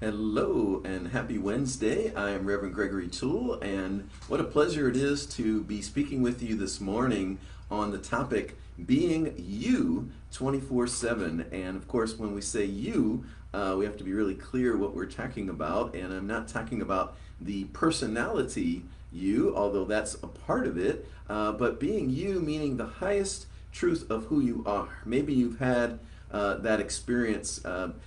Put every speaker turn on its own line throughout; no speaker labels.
Hello and happy Wednesday. I am Reverend Gregory Toole, and what a pleasure it is to be speaking with you this morning on the topic being you 24/7. And of course, when we say you, we have to be really clear what we're talking about. And I'm not talking about the personality you, although that's a part of it, but being you meaning the highest truth of who you are. Maybe you've had that experience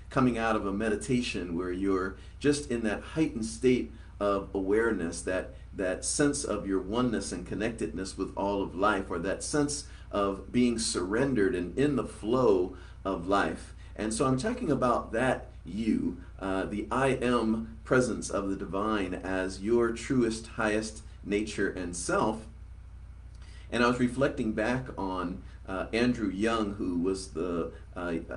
coming out of a meditation where you're just in that heightened state of awareness, that sense of your oneness and connectedness with all of life, or that sense of being surrendered and in the flow of life. And so I'm talking about that you, the I am presence of the divine as your truest, highest nature and self. And I was reflecting back on Andrew Young, who was the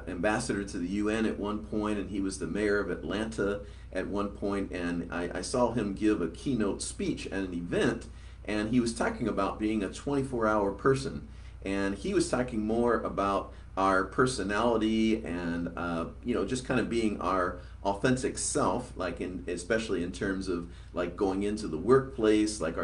ambassador to the UN at one point, and he was the mayor of Atlanta at one point, and I saw him give a keynote speech at an event, and he was talking about being a 24-hour person, and he was talking more about our personality and just kind of being our authentic self, like especially in terms of like going into the workplace, like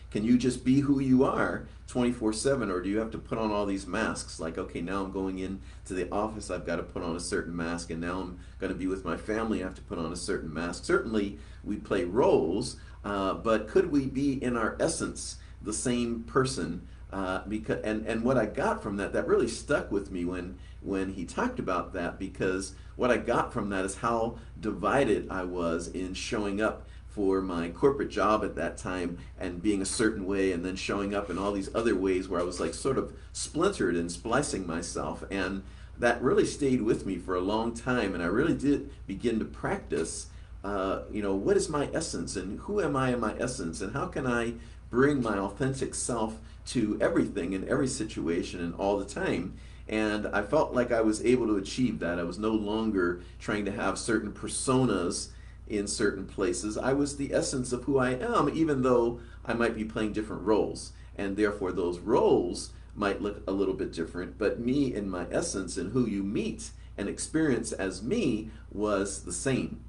can you just be who you are 24/7, or do you have to put on all these masks? Like, okay, now I'm going into the office, I've got to put on a certain mask, and now I'm going to be with my family, I have to put on a certain mask. Certainly, we play roles, but could we be in our essence the same person? And what I got from that really stuck with me when he talked about that, because what I got from that is how divided I was in showing up for my corporate job at that time and being a certain way, and then showing up in all these other ways where I was like sort of splintered and splicing myself. And that really stayed with me for a long time, and I really did begin to practice what is my essence, and who am I in my essence, and how can I bring my authentic self to everything in every situation and all the time. And I felt like I was able to achieve that. I was no longer trying to have certain personas in certain places. I was the essence of who I am, even though I might be playing different roles, and therefore those roles might look a little bit different, but me in my essence and who you meet and experience as me was the same.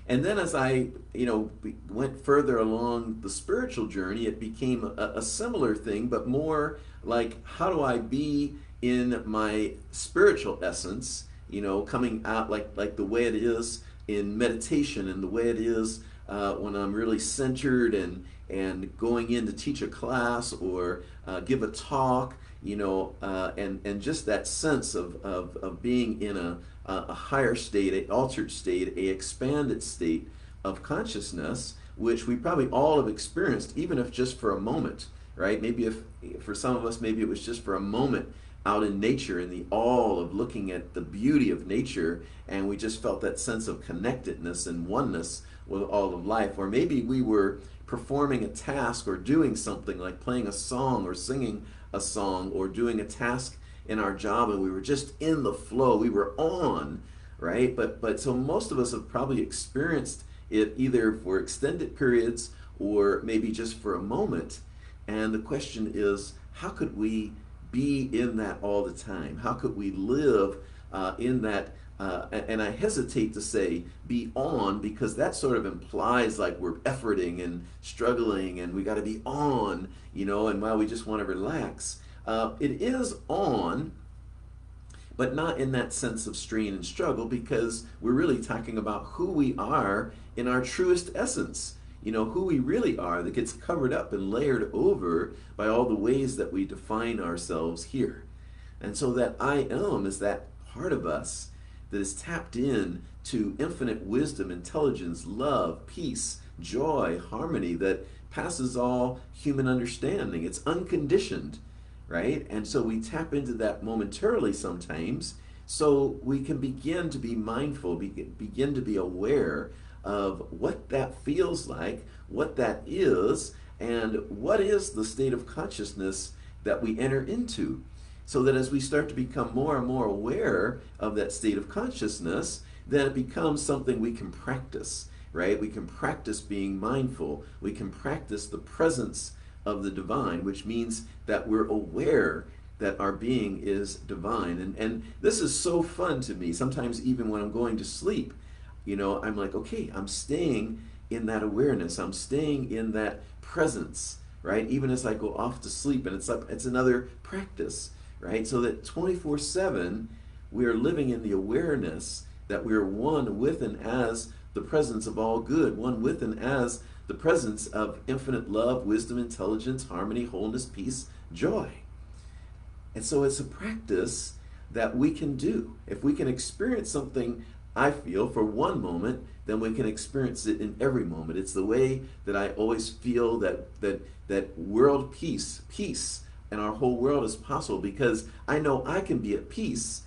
And then as I went further along the spiritual journey, it became a similar thing, but more like, how do I be in my spiritual essence, coming out like the way it is in meditation, and the way it is when I'm really centered and going in to teach a class or give a talk, and just that sense of being in a higher state, an altered state, a expanded state of consciousness, which we probably all have experienced, even if just for a moment, right? Maybe if for some of us, maybe it was just for a moment out in nature, in the awe of looking at the beauty of nature, and we just felt that sense of connectedness and oneness with all of life. Or maybe we were performing a task or doing something like playing a song or singing a song or doing a task in our job, and we were just in the flow, we were on, right? But so most of us have probably experienced it either for extended periods or maybe just for a moment. And the question is, how could we be in that all the time? How could we live in that? And I hesitate to say be on, because that sort of implies like we're efforting and struggling and we got to be on, and while we just want to relax. It is on, but not in that sense of strain and struggle, because we're really talking about who we are in our truest essence. Who we really are, that gets covered up and layered over by all the ways that we define ourselves here. And so that I am is that part of us that is tapped in to infinite wisdom, intelligence, love, peace, joy, harmony that passes all human understanding. It's unconditioned, right? And so we tap into that momentarily sometimes, so we can begin to be mindful, begin to be aware of what that feels like, what that is, and what is the state of consciousness that we enter into. So that as we start to become more and more aware of that state of consciousness, then it becomes something we can practice, right? We can practice being mindful. We can practice the presence of the divine, which means that we're aware that our being is divine. And this is so fun to me. Sometimes even when I'm going to sleep, I'm like, okay, I'm staying in that awareness. I'm staying in that presence, right? Even as I go off to sleep, and it's another practice, right? So that 24/7 we are living in the awareness that we are one with and as the presence of all good, one with and as the presence of infinite love, wisdom, intelligence, harmony, wholeness, peace, joy. And so it's a practice that we can do. If we can experience something, I feel, for one moment, then we can experience it in every moment. It's the way that I always feel that world peace in our whole world is possible, because I know I can be at peace,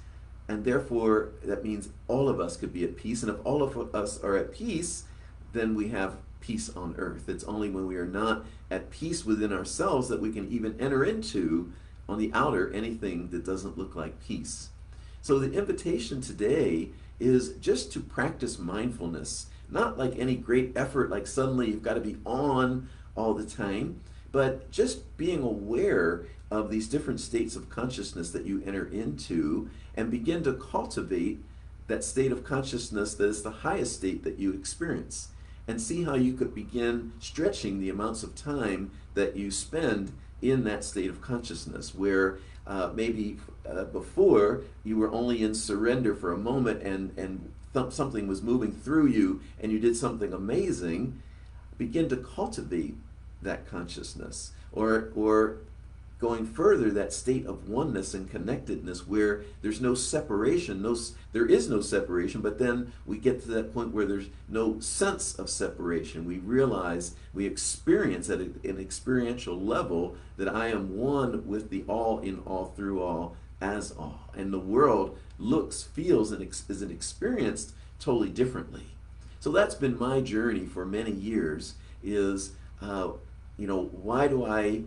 and therefore that means all of us could be at peace. And if all of us are at peace, then we have peace on earth. It's only when we are not at peace within ourselves that we can even enter into, on the outer, anything that doesn't look like peace. So the invitation today is just to practice mindfulness, not like any great effort, like suddenly you've got to be on all the time, but just being aware of these different states of consciousness that you enter into, and begin to cultivate that state of consciousness that is the highest state that you experience, and see how you could begin stretching the amounts of time that you spend in that state of consciousness, where maybe before you were only in surrender for a moment, and something was moving through you and you did something amazing. Begin to cultivate that consciousness, or going further, that state of oneness and connectedness where there's no separation. There is no separation, but then we get to that point where there's no sense of separation. We realize, we experience at an experiential level that I am one with the all, in all, through all, as all. And the world looks, feels, and is experienced totally differently. So that's been my journey for many years, is, why do I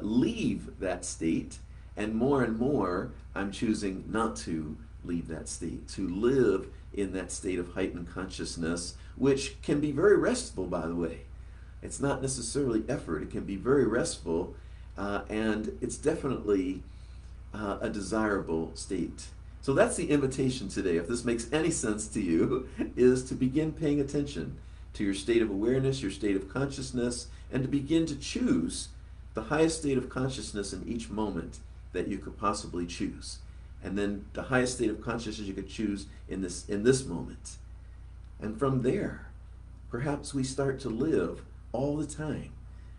leave that state? And more I'm choosing not to leave that state, to live in that state of heightened consciousness, which can be very restful, by the way. It's not necessarily effort. It can be very restful, and it's definitely a desirable state. So that's the invitation today, if this makes any sense to you, is to begin paying attention to your state of awareness, your state of consciousness, and to begin to choose the highest state of consciousness in each moment that you could possibly choose. And then the highest state of consciousness you could choose in this moment. And from there, perhaps we start to live all the time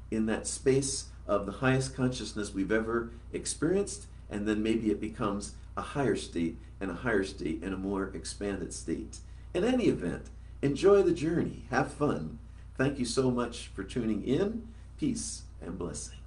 in that space of the highest consciousness we've ever experienced, and then maybe it becomes a higher state and a higher state and a more expanded state. In any event, enjoy the journey, have fun. Thank you so much for tuning in. Peace and blessing.